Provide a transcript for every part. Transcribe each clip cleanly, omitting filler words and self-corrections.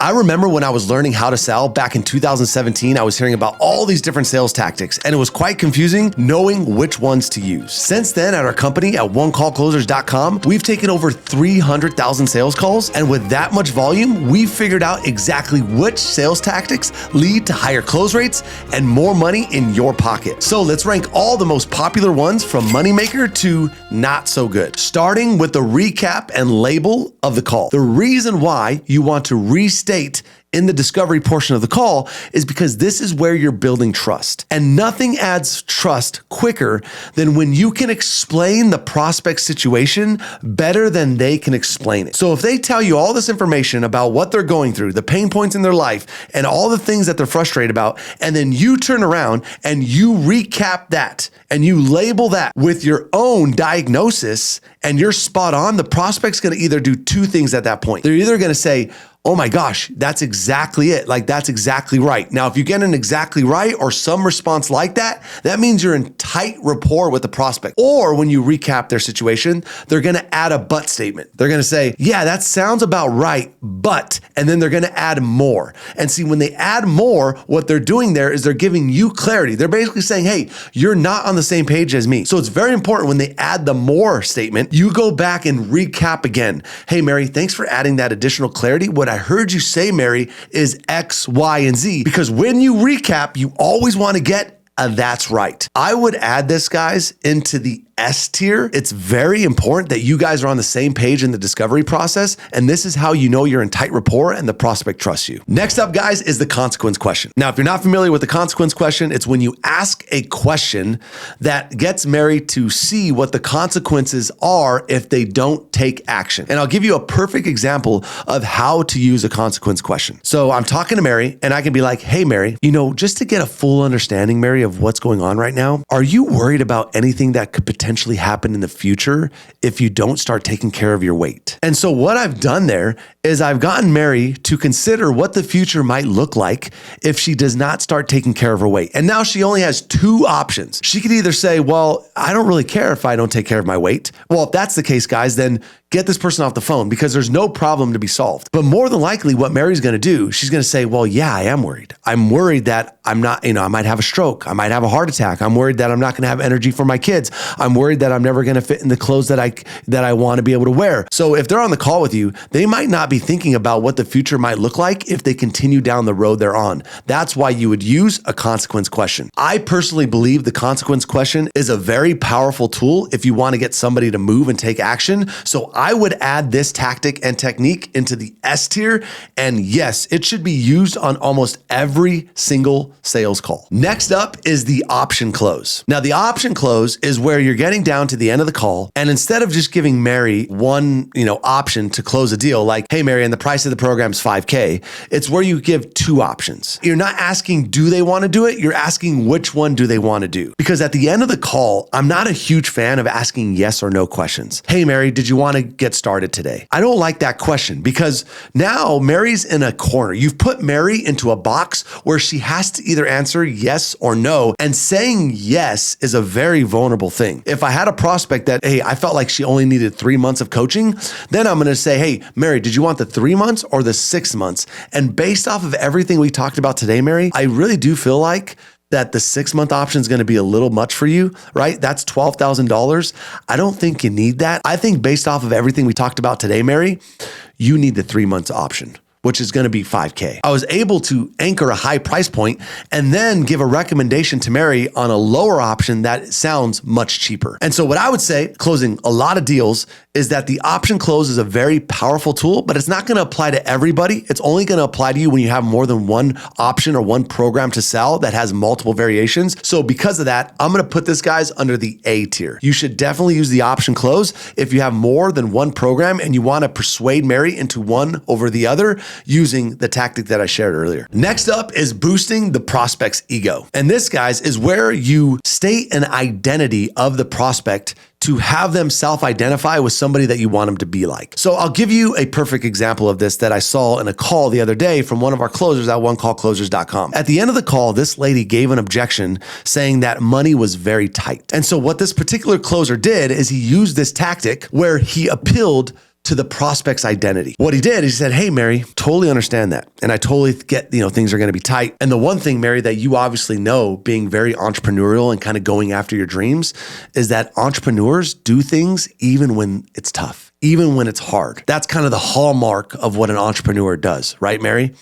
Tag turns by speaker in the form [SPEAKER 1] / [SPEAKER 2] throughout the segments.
[SPEAKER 1] I remember when I was learning how to sell back in 2017, I was hearing about all these different sales tactics, and it was quite confusing knowing which ones to use. Since then, at our company at onecallclosers.com, we've taken over 300,000 sales calls, and with that much volume, we've figured out exactly which sales tactics lead to higher close rates and more money in your pocket. So let's rank all the most popular ones from moneymaker to not so good, starting with the recap and label of the call. The reason why you want to restate in the discovery portion of the call is because this is where you're building trust. And nothing adds trust quicker than when you can explain the prospect situation better than they can explain it. So if they tell you all this information about what they're going through, the pain points in their life, and all the things that they're frustrated about, and then you turn around and you recap that and you label that with your own diagnosis and you're spot on, the prospect's gonna either do two things at that point. They're either gonna say, oh my gosh, that's exactly it. Like, that's exactly right. Now, if you get an exactly right or some response like that, that means you're in tight rapport with the prospect. Or when you recap their situation, they're gonna add a but statement. They're gonna say, yeah, that sounds about right, but, and then they're gonna add more. And see, when they add more, what they're doing there is they're giving you clarity. They're basically saying, hey, you're not on the same page as me. So it's very important when they add the more statement, you go back and recap again. Hey, Mary, thanks for adding that additional clarity. What I heard you say, Mary, is X, Y, and Z, because when you recap, you always want to get a that's right. I would add this, guys, into the S tier. It's very important that you guys are on the same page in the discovery process, and this is how you know you're in tight rapport and the prospect trusts you. Next up, guys, is the consequence question. Now, if you're not familiar with the consequence question, it's when you ask a question that gets Mary to see what the consequences are if they don't take action. And I'll give you a perfect example of how to use a consequence question. So I'm talking to Mary, and I can be like, hey, Mary, just to get a full understanding, Mary, of what's going on right now, are you worried about anything that could potentially happen in the future if you don't start taking care of your weight? And so what I've done there is I've gotten Mary to consider what the future might look like if she does not start taking care of her weight. And now she only has two options. She could either say, well, I don't really care if I don't take care of my weight. Well, if that's the case, guys, then get this person off the phone because there's no problem to be solved. But more than likely what Mary's going to do, she's going to say, well, yeah, I am worried. I'm worried that I'm not, I might have a stroke. I might have a heart attack. I'm worried that I'm not going to have energy for my kids. I'm worried that I'm never going to fit in the clothes that I want to be able to wear. So if they're on the call with you, they might not be thinking about what the future might look like if they continue down the road they're on. That's why you would use a consequence question. I personally believe the consequence question is a very powerful tool if you want to get somebody to move and take action. So I would add this tactic and technique into the S tier. And yes, it should be used on almost every single sales call. Next up is the option close. Now, the option close is where you're getting down to the end of the call. And instead of just giving Mary one, option to close a deal, like, hey, Mary, and the price of the program is $5K, it's where you give two options. You're not asking, do they want to do it? You're asking, which one do they want to do? Because at the end of the call, I'm not a huge fan of asking yes or no questions. Hey, Mary, did you want to get started today? I don't like that question because now Mary's in a corner. You've put Mary into a box where she has to either answer yes or no. And saying yes is a very vulnerable thing. If I had a prospect that, hey, I felt like she only needed 3 months of coaching, then I'm going to say, hey, Mary, did you want the 3 months or the 6 months? And based off of everything we talked about today, Mary, I really do feel like that the 6-month option is going to be a little much for you, right? That's $12,000. I don't think you need that. I think based off of everything we talked about today, Mary, you need the 3 months option, which is going to be $5K. I was able to anchor a high price point and then give a recommendation to Mary on a lower option that sounds much cheaper. And so what I would say, closing a lot of deals, is that the option close is a very powerful tool, but it's not going to apply to everybody. It's only going to apply to you when you have more than one option or one program to sell that has multiple variations. So because of that, I'm going to put this, guys, under the A tier. You should definitely use the option close if you have more than one program and you want to persuade Mary into one over the other using the tactic that I shared earlier. Next up is boosting the prospect's ego. And this, guys, is where you state an identity of the prospect to have them self-identify with somebody that you want them to be like. So I'll give you a perfect example of this that I saw in a call the other day from one of our closers at onecallclosers.com. At the end of the call, this lady gave an objection saying that money was very tight. And so what this particular closer did is he used this tactic where he appealed to the prospect's identity. What he did is he said, hey, Mary, totally understand that. And I totally get, things are going to be tight. And the one thing, Mary, that you obviously know, being very entrepreneurial and kind of going after your dreams, is that entrepreneurs do things even when it's tough, even when it's hard. That's kind of the hallmark of what an entrepreneur does, right, Mary?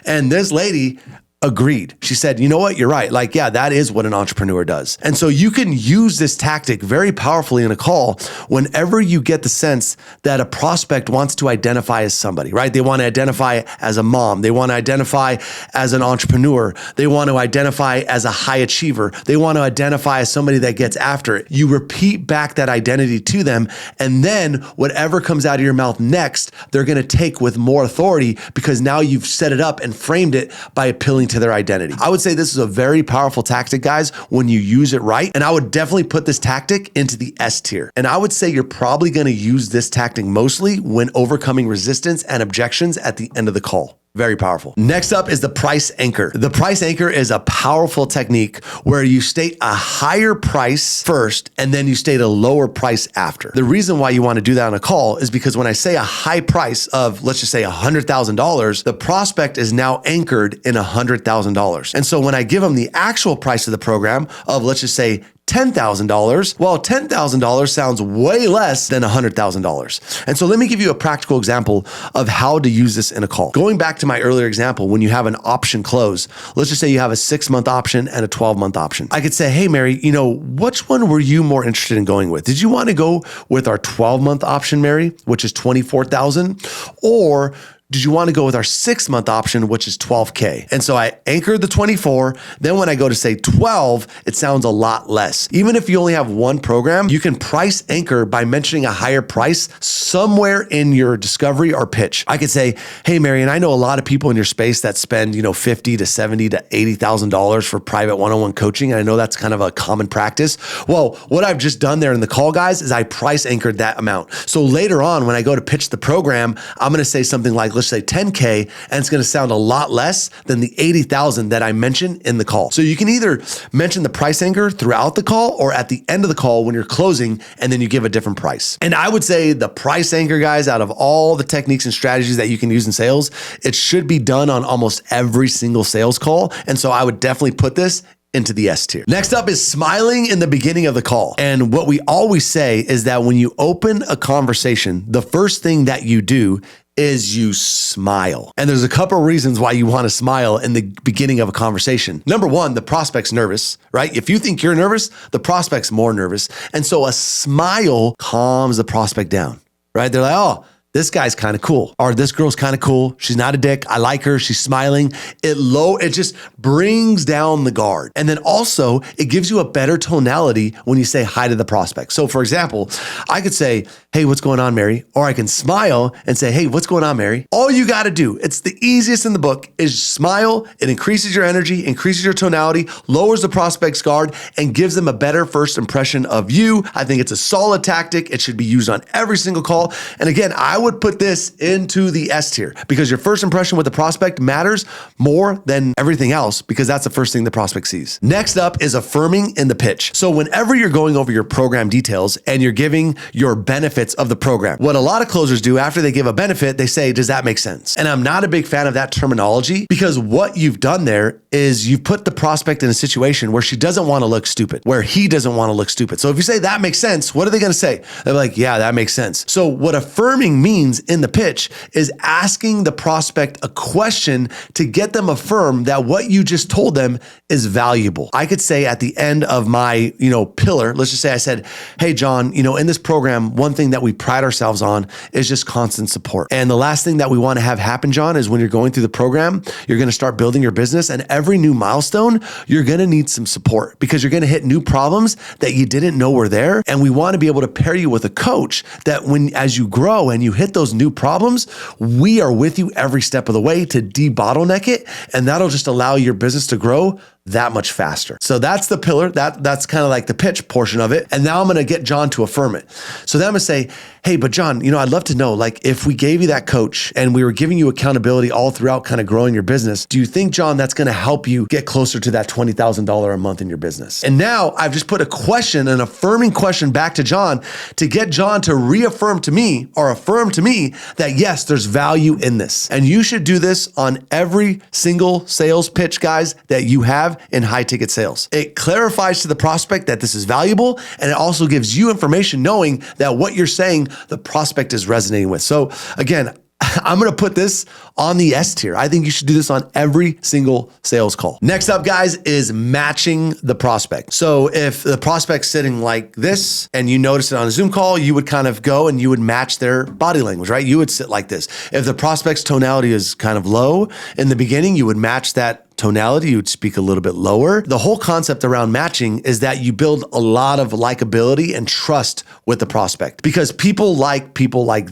[SPEAKER 1] And this lady agreed. She said, you know what? You're right. Like, yeah, that is what an entrepreneur does. And so you can use this tactic very powerfully in a call whenever you get the sense that a prospect wants to identify as somebody, right? They want to identify as a mom. They want to identify as an entrepreneur. They want to identify as a high achiever. They want to identify as somebody that gets after it. You repeat back that identity to them, and then whatever comes out of your mouth next, they're going to take with more authority because now you've set it up and framed it by appealing to their identity. I would say this is a very powerful tactic, guys, when you use it right. And I would definitely put this tactic into the S tier. And I would say you're probably going to use this tactic mostly when overcoming resistance and objections at the end of the call. Very powerful. Next up is the price anchor. The price anchor is a powerful technique where you state a higher price first and then you state a lower price after. The reason why you want to do that on a call is because when I say a high price of, let's just say $100,000, the prospect is now anchored in $100,000. And so when I give them the actual price of the program of, let's just say, $10,000. Well, $10,000 sounds way less than $100,000. And so let me give you a practical example of how to use this in a call. Going back to my earlier example, when you have an option close, let's just say you have a 6-month option and a 12-month option. I could say, hey, Mary, which one were you more interested in going with? Did you want to go with our 12-month option, Mary, which is $24,000? Or did you want to go with our 6-month option, which is $12K? And so I anchored the 24. Then when I go to say 12, it sounds a lot less. Even if you only have one program, you can price anchor by mentioning a higher price somewhere in your discovery or pitch. I could say, hey, Mary, and I know a lot of people in your space that spend, $50 to $70 to $80,000 for private one-on-one coaching. And I know that's kind of a common practice. Well, what I've just done there in the call, guys, is I price anchored that amount. So later on, when I go to pitch the program, I'm going to say something like, let's say $10K, and it's going to sound a lot less than the $80,000 that I mentioned in the call. So you can either mention the price anchor throughout the call or at the end of the call when you're closing, and then you give a different price. And I would say the price anchor, guys, out of all the techniques and strategies that you can use in sales, it should be done on almost every single sales call. And so I would definitely put this into the S tier. Next up is smiling in the beginning of the call. And what we always say is that when you open a conversation, the first thing that you do is you smile. And there's a couple of reasons why you want to smile in the beginning of a conversation. Number one, the prospect's nervous, right? If you think you're nervous, the prospect's more nervous. And so a smile calms the prospect down, right? They're like, oh, this guy's kind of cool, or this girl's kind of cool. She's not a dick. I like her. She's smiling. It just brings down the guard. And then also it gives you a better tonality when you say hi to the prospect. So for example, I could say, hey, what's going on, Mary? Or I can smile and say, hey, what's going on, Mary? All you got to do, it's the easiest in the book, is smile. It increases your energy, increases your tonality, lowers the prospect's guard, and gives them a better first impression of you. I think it's a solid tactic. It should be used on every single call. And again, I would put this into the S tier because your first impression with the prospect matters more than everything else because that's the first thing the prospect sees. Next up is affirming in the pitch. So whenever you're going over your program details and you're giving your benefits of the program, what a lot of closers do after they give a benefit, they say, does that make sense? And I'm not a big fan of that terminology because what you've done there is you've put the prospect in a situation where she doesn't want to look stupid, where he doesn't want to look stupid. So if you say that makes sense, what are they going to say? They're like, yeah, that makes sense. So what affirming means in the pitch is asking the prospect a question to get them affirm that what you just told them is valuable. I could say at the end of my, pillar, let's just say I said, hey, John, in this program, one thing that we pride ourselves on is just constant support. And the last thing that we want to have happen, John, is when you're going through the program, you're going to start building your business, and every new milestone, you're going to need some support because you're going to hit new problems that you didn't know were there. And we want to be able to pair you with a coach that as you grow and you hit those new problems, we are with you every step of the way to de-bottleneck it. And that'll just allow your business to grow that much faster. So that's the pillar. That's kind of like the pitch portion of it. And now I'm going to get John to affirm it. So then I'm going to say, hey, but John, I'd love to know, like, if we gave you that coach and we were giving you accountability all throughout kind of growing your business, do you think, John, that's going to help you get closer to that $20,000 a month in your business? And now I've just put a question, an affirming question back to John to get John to reaffirm to me or affirm to me that yes, there's value in this. And you should do this on every single sales pitch, guys, that you have in high ticket sales. It clarifies to the prospect that this is valuable, and it also gives you information knowing that what you're saying, the prospect is resonating with. So again, I'm going to put this on the S tier. I think you should do this on every single sales call. Next up, guys, is matching the prospect. So if the prospect's sitting like this and you notice it on a Zoom call, you would kind of go and you would match their body language, right? You would sit like this. If the prospect's tonality is kind of low in the beginning, you would match that tonality, you would speak a little bit lower. The whole concept around matching is that you build a lot of likability and trust with the prospect because people like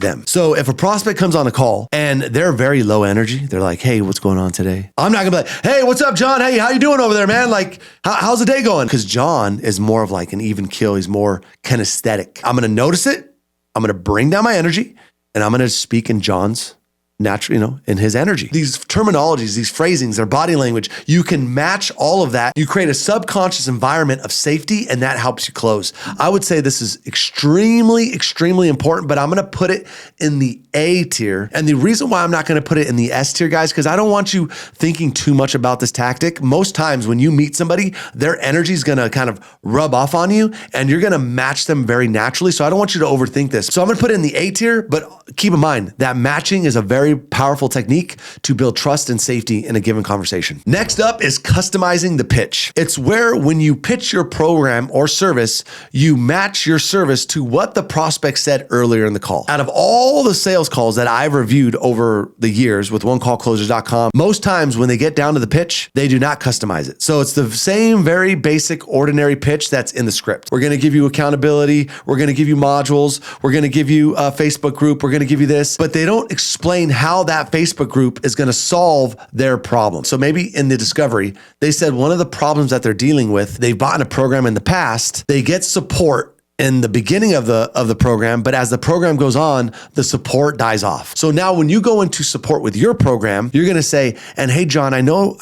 [SPEAKER 1] them. So if a prospect comes on a call and they're very low energy, they're like, hey, what's going on today? I'm not gonna be like, hey, what's up, John? Hey, how you doing over there, man? Like, how's the day going? Because John is more of like an even keel. He's more kinesthetic. I'm gonna notice it. I'm gonna bring down my energy and I'm gonna speak in John's natural, in his energy. These terminologies, these phrasings, their body language, you can match all of that. You create a subconscious environment of safety, and that helps you close. I would say this is extremely, extremely important, but I'm going to put it in the A tier. And the reason why I'm not going to put it in the S tier, guys, because I don't want you thinking too much about this tactic. Most times when you meet somebody, their energy is going to kind of rub off on you, and you're going to match them very naturally. So I don't want you to overthink this. So I'm going to put it in the A tier, but keep in mind that matching is a very powerful technique to build trust and safety in a given conversation. Next up is customizing the pitch. It's where when you pitch your program or service, you match your service to what the prospect said earlier in the call. Out of all the sales calls that I've reviewed over the years with onecallclosers.com, most times when they get down to the pitch, they do not customize it. So it's the same very basic, ordinary pitch that's in the script. We're going to give you accountability. We're going to give you modules. We're going to give you a Facebook group. We're going to give you this, but they don't explain how that Facebook group is going to solve their problem. So maybe in the discovery, they said one of the problems that they're dealing with, they've bought a program in the past, they get support in the beginning of the program, but as the program goes on, the support dies off. So now when you go into support with your program, you're going to say, and hey, John, I know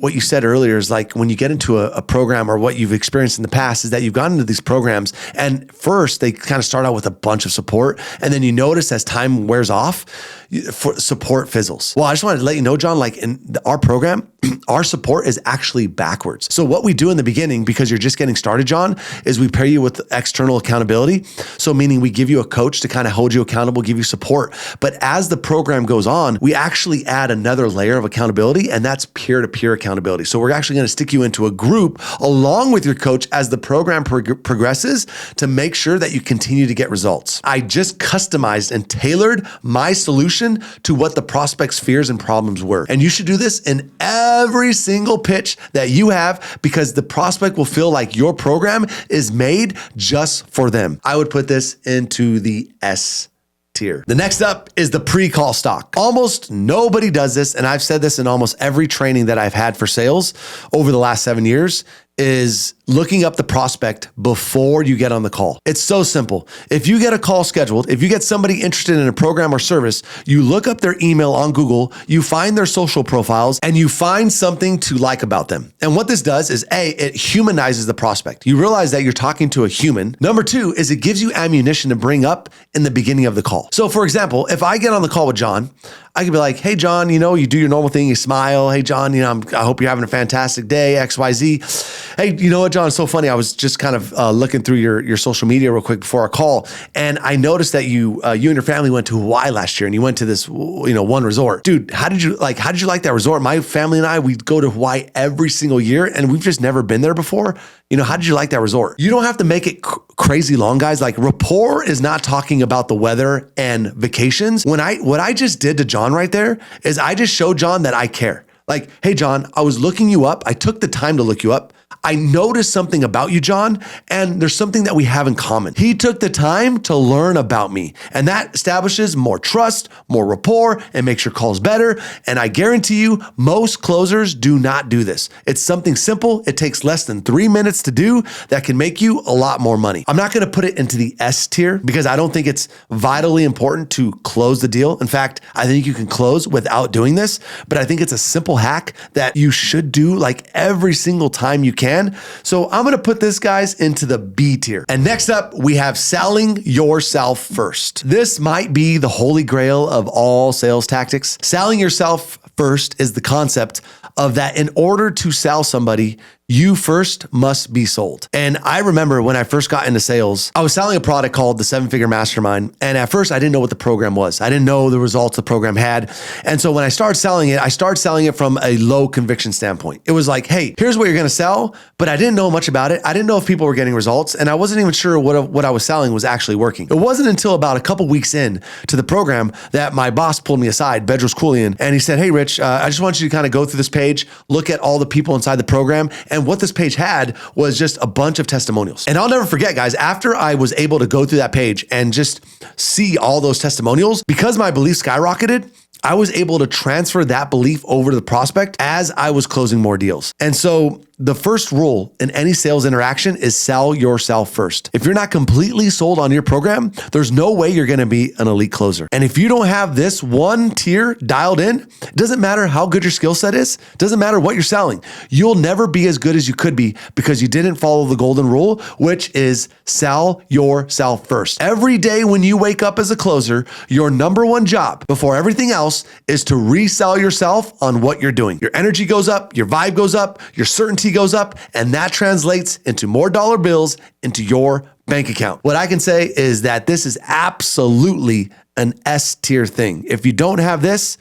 [SPEAKER 1] what you said earlier is like when you get into a program or what you've experienced in the past is that you've gotten into these programs and first they kind of start out with a bunch of support. And then you notice as time wears off, support fizzles. Well, I just wanted to let you know, John, like in our program, our support is actually backwards. So what we do in the beginning, because you're just getting started, John, is we pair you with external accountability. So meaning we give you a coach to kind of hold you accountable, give you support. But as the program goes on, we actually add another layer of accountability, and that's peer-to-peer accountability. So we're actually going to stick you into a group along with your coach as the program progresses to make sure that you continue to get results. I just customized and tailored my solution to what the prospect's fears and problems were. And you should do this in every single pitch that you have because the prospect will feel like your program is made just for them. I would put this into the S tier. The next up is the pre-call stock. Almost nobody does this, and I've said this in almost every training that I've had for sales over the last 7 years, is looking up the prospect before you get on the call. It's so simple. If you get a call scheduled, if you get somebody interested in a program or service, you look up their email on Google, you find their social profiles, and you find something to like about them. And what this does is A, it humanizes the prospect. You realize that you're talking to a human. Number two is it gives you ammunition to bring up in the beginning of the call. So for example, if I get on the call with John, I could be like, hey, John, you do your normal thing, you smile. Hey, John, I hope you're having a fantastic day, XYZ. Hey, you know what, John, it's so funny. I was just kind of looking through your social media real quick before our call. And I noticed that you and your family went to Hawaii last year and you went to this, one resort. Dude, how did you like that resort? My family and I, we go to Hawaii every single year and we've just never been there before. How did you like that resort? You don't have to make it crazy long, guys. Like rapport is not talking about the weather and vacations. What I just did to John right there is I just showed John that I care. Like, hey, John, I was looking you up. I took the time to look you up. I noticed something about you, John, and there's something that we have in common. He took the time to learn about me, and that establishes more trust, more rapport, and makes your calls better. And I guarantee you, most closers do not do this. It's something simple. It takes less than 3 minutes to do that can make you a lot more money. I'm not going to put it into the S tier because I don't think it's vitally important to close the deal. In fact, I think you can close without doing this, but I think it's a simple hack that you should do like every single time you can. So I'm going to put this, guys, into the B tier. And next up, we have selling yourself first. This might be the holy grail of all sales tactics. Selling yourself first is the concept of that in order to sell somebody, you first must be sold. And I remember when I first got into sales, I was selling a product called the 7-Figure Mastermind. And at first I didn't know what the program was. I didn't know the results the program had. And so when I started selling it, I started selling it from a low conviction standpoint. It was like, hey, here's what you're going to sell. But I didn't know much about it. I didn't know if people were getting results. And I wasn't even sure what I was selling was actually working. It wasn't until about a couple weeks in to the program that my boss pulled me aside, Bedros Koulian, and he said, hey, Rich, I just want you to kind of go through this page, look at all the people inside the program. And what this page had was just a bunch of testimonials. And I'll never forget, guys, after I was able to go through that page and just see all those testimonials, because my belief skyrocketed, I was able to transfer that belief over to the prospect as I was closing more deals. And so the first rule in any sales interaction is sell yourself first. If you're not completely sold on your program, there's no way you're going to be an elite closer. And if you don't have this one tier dialed in, it doesn't matter how good your skill set is, it doesn't matter what you're selling. You'll never be as good as you could be because you didn't follow the golden rule, which is sell yourself first. Every day when you wake up as a closer, your number one job before everything else is to resell yourself on what you're doing. Your energy goes up, your vibe goes up, your certainty goes up, and that translates into more dollar bills into your bank account. What I can say is that this is absolutely an S tier thing. If you don't have this,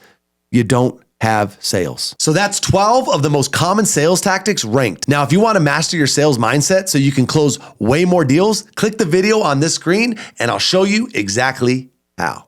[SPEAKER 1] you don't have sales. So that's 12 of the most common sales tactics ranked. Now, if you want to master your sales mindset so you can close way more deals, click the video on this screen and I'll show you exactly how.